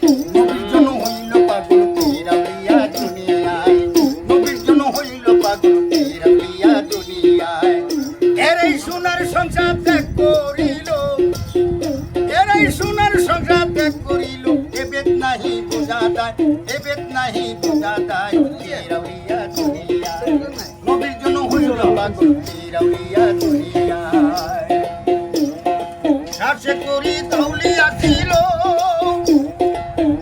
নবীর জন্য হইল পাগল পীর আউলিয়া দুনিয়ায়, নবীর জন্য হইল পাগল পীর আউলিয়া দুনিয়ায়। এরাই সোনার সংসার ত্যাগ করিল, এরাই সোনার সংসার ত্যাগ করিল, এবেদ নাহি বোঝা দায়, এবেদ নাহি বোঝা দায় পীর আউলিয়া দুনিয়ায়, নবীর জন্য হইল পাগল পীর আউলিয়া দুনিয়ায়। সার্সে করি তাউলিয়া ছিল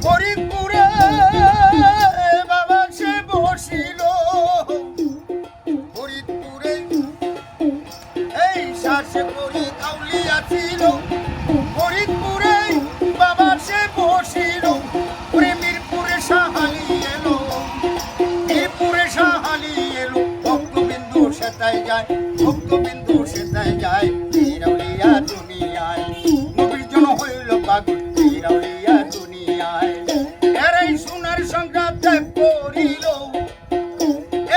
ফরিদপুরে, বাবা সে বসিল ফরিদপুরে, এই সার্সে করি তাউলিয়া ছিল ফরিদপুরে, বাবা সে বসিল। মিরপুরে সাহালি এলো, মিরপুরে সাহালি এলো, ভক্তবিন্দু সেটাই যায়, ভক্তবিন্দু সেটাই যায় পীর আউলিয়া দুনিয়ায়, নবীর জন্য হইল পাগল পীর আউলিয়া দুনিয়ায়। এরাই সোনার সংখ্যা ত্যাগ করিল,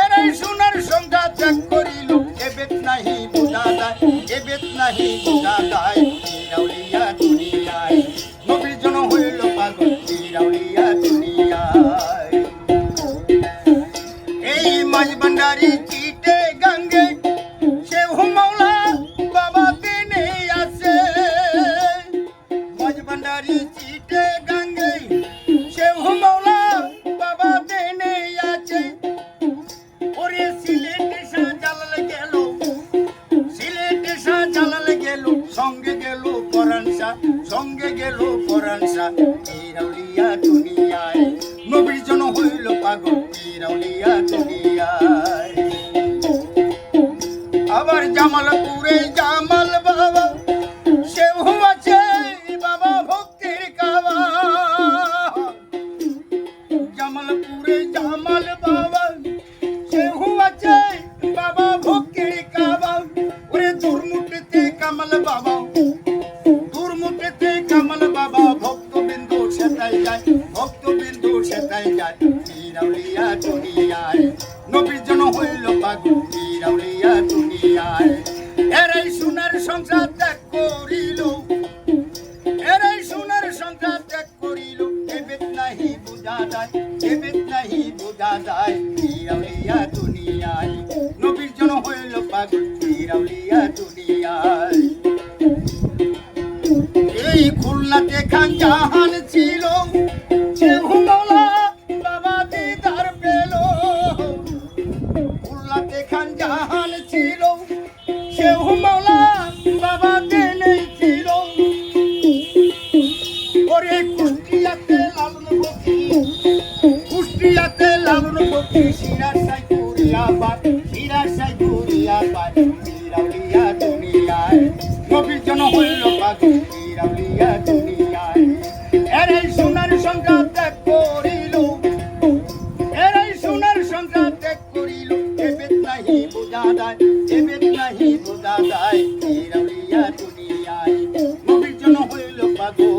এরাই সোনার সংখ্যা ত্যাগ করিল, এবেদ নাহি বোঝা দায়, এবেদ নাহি বোঝা দায় পীর আউলিয়া দুনিয়ায়, নবীর জন্য হইল পাগল পীর আউলিয়া দুনিয়ায়। এই মাঝ ভান্ডারি চিটে গঙ্গে সে হুমাওলা বাবা দিনে আছে, মাঝ ভান্ডারি চিটে গঙ্গে সে হুমাওলা বাবা দিনে আছে। ওরে সিলেটে শাহজালাল গেল, সিলেটে শাহজালাল গেল, সঙ্গে গেল পরাণ শাহ, সঙ্গে গেল পরাণ শাহ পীর আউলিয়া দুনিয়ায়, নবীর জন্য হইল পাগল পীর আউলিয়া দুনিয়ায়। আবার জামালপুরে জামাল বাবা সে আছে বাবা ভক্তির কাবা, জামালপুরে জামাল বাবা সে আছে বাবা ভক্তির কাবা। ওরে দুর্মুটিতে কামাল বাবা, দুর্মুটিতে কামাল বাবা, ভক্তবিন্দু সেটাই যায়, ভক্তবিন্দু সেটাই যায় পীর আউলিয়া দুনিয়ায়, নবীর জন্য হইল পাগল পীর আউলিয়া দুনিয়ায়। এরাই সোনার সংসার ত্যাগ করিল, এরাই সোনার সংসার ত্যাগ করিল, এবেদ নাহি বোঝা যায়, এবেদ নাহি বোঝা যায় পীর আউলিয়া দুনিয়ায়, নবীর জন্য হইল পাগল পীর আউলিয়া দুনিয়ায়। এই খুলনাতে খান জাহান ছিল সে হুমাওলা বাবা দিদার পেল, খুলনাতে খান জাহান ছিল সে হুমাওলা বাবা দিনে ছিল। ওরে কুষ্টিয়াতে লালন ফকির, কুষ্টিয়াতে লালন ফকির, সিরাজ সাই কুড়িয়া পায়, সিরাজ সাই কুড়িয়া পায় পীর আউলিয়া দুনিয়ায়, নবীর জন্য হইল পাগল পীর আউলিয়া দুনিয়ায়। এরাই সোনার সংখ্যা ত্যাগ করিল, এরাই সোনার সংখ্যা ত্যাগ করিল, এবেদ নাহি বোঝা দায়, এবেদ নাহি বোঝা দায় পীর আউলিয়া দুনিয়ায়, নবীর জন্য হইল পাগল